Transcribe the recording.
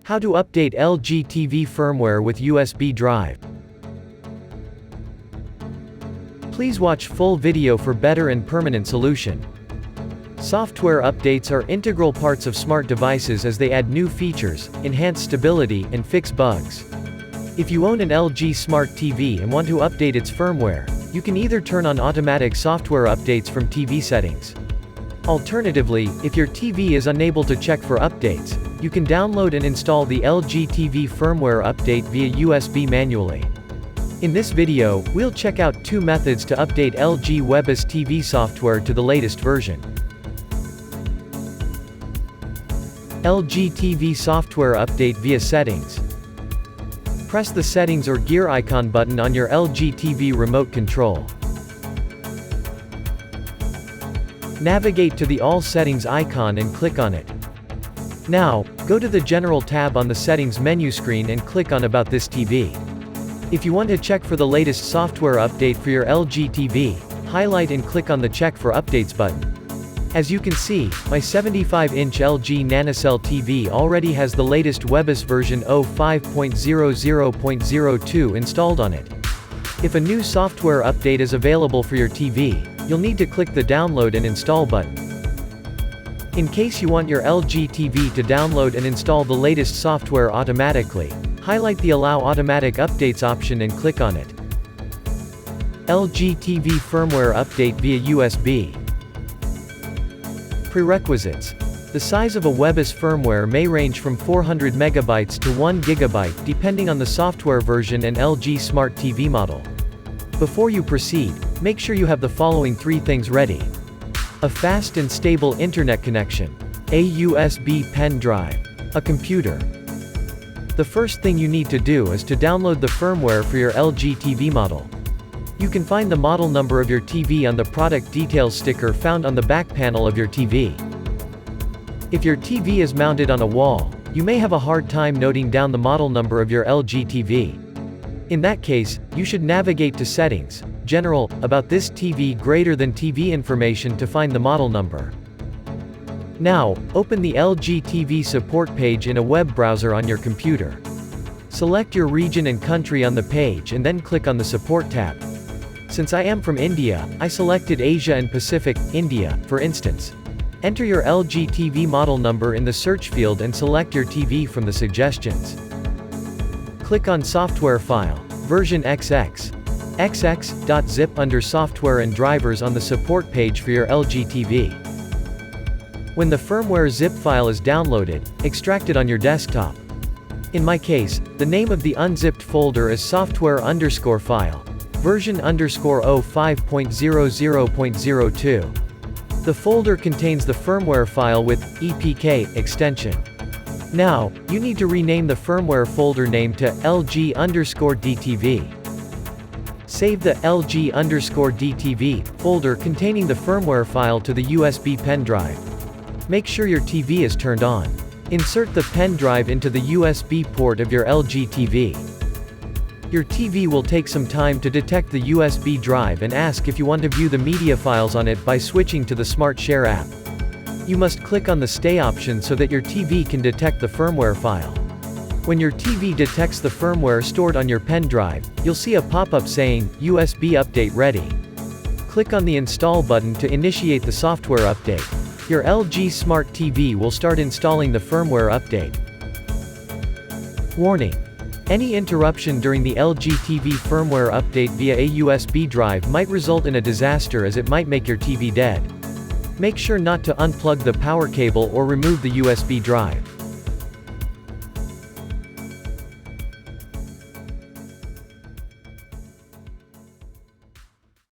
How to update LG TV firmware with USB drive. Please watch full video for better and permanent solution. Software updates are integral parts of smart devices as they add new features, enhance stability, and fix bugs. If you own an LG Smart TV and want to update its firmware, you can either turn on automatic software updates from TV settings. Alternatively, if your TV is unable to check for updates, you can download and install the LG TV firmware update via USB manually. In this video, we'll check out two methods to update LG WebOS TV software to the latest version. LG TV software update via settings. Press the settings or gear icon button on your LG TV remote control. Navigate to the All Settings icon and click on it. Now, go to the General tab on the Settings menu screen and click on About this TV. If you want to check for the latest software update for your LG TV, highlight and click on the Check for Updates button. As you can see, my 75-inch LG NanoCell TV already has the latest WebOS version 05.00.02 installed on it. If a new software update is available for your TV, you'll need to click the Download and Install button. In case you want your LG TV to download and install the latest software automatically, highlight the Allow Automatic Updates option and click on it. LG TV firmware update via USB. Prerequisites. The size of a WebOS firmware may range from 400 MB to 1 GB depending on the software version and LG Smart TV model. Before you proceed, make sure you have the following three things ready. A fast and stable internet connection. A USB pen drive. A computer. The first thing you need to do is to download the firmware for your LG TV model. You can find the model number of your TV on the product details sticker found on the back panel of your TV. If your TV is mounted on a wall, you may have a hard time noting down the model number of your LG TV. In that case, you should navigate to Settings, General, About this TV greater than TV information to find the model number. Now, open the LG TV support page in a web browser on your computer. Select your region and country on the page and then click on the Support tab. Since I am from India, I selected Asia and Pacific, India, for instance. Enter your LG TV model number in the search field and select your TV from the suggestions. Click on Software File, version xx. xx.zip under Software and Drivers on the support page for your LG TV. When the firmware zip file is downloaded, extract it on your desktop. In my case, the name of the unzipped folder is software_file, version_05.00.02. The folder contains the firmware file with EPK extension. Now, you need to rename the firmware folder name to LG_DTV. Save the LG_DTV folder containing the firmware file to the USB pen drive. Make sure your TV is turned on. Insert the pen drive into the USB port of your LG TV. Your TV will take some time to detect the USB drive and ask if you want to view the media files on it by switching to the Smart Share app. You must click on the Stay option so that your TV can detect the firmware file. When your TV detects the firmware stored on your pen drive, you'll see a pop-up saying, USB update ready. Click on the Install button to initiate the software update. Your LG Smart TV will start installing the firmware update. Warning: any interruption during the LG TV firmware update via a USB drive might result in a disaster as it might make your TV dead. Make sure not to unplug the power cable or remove the USB drive.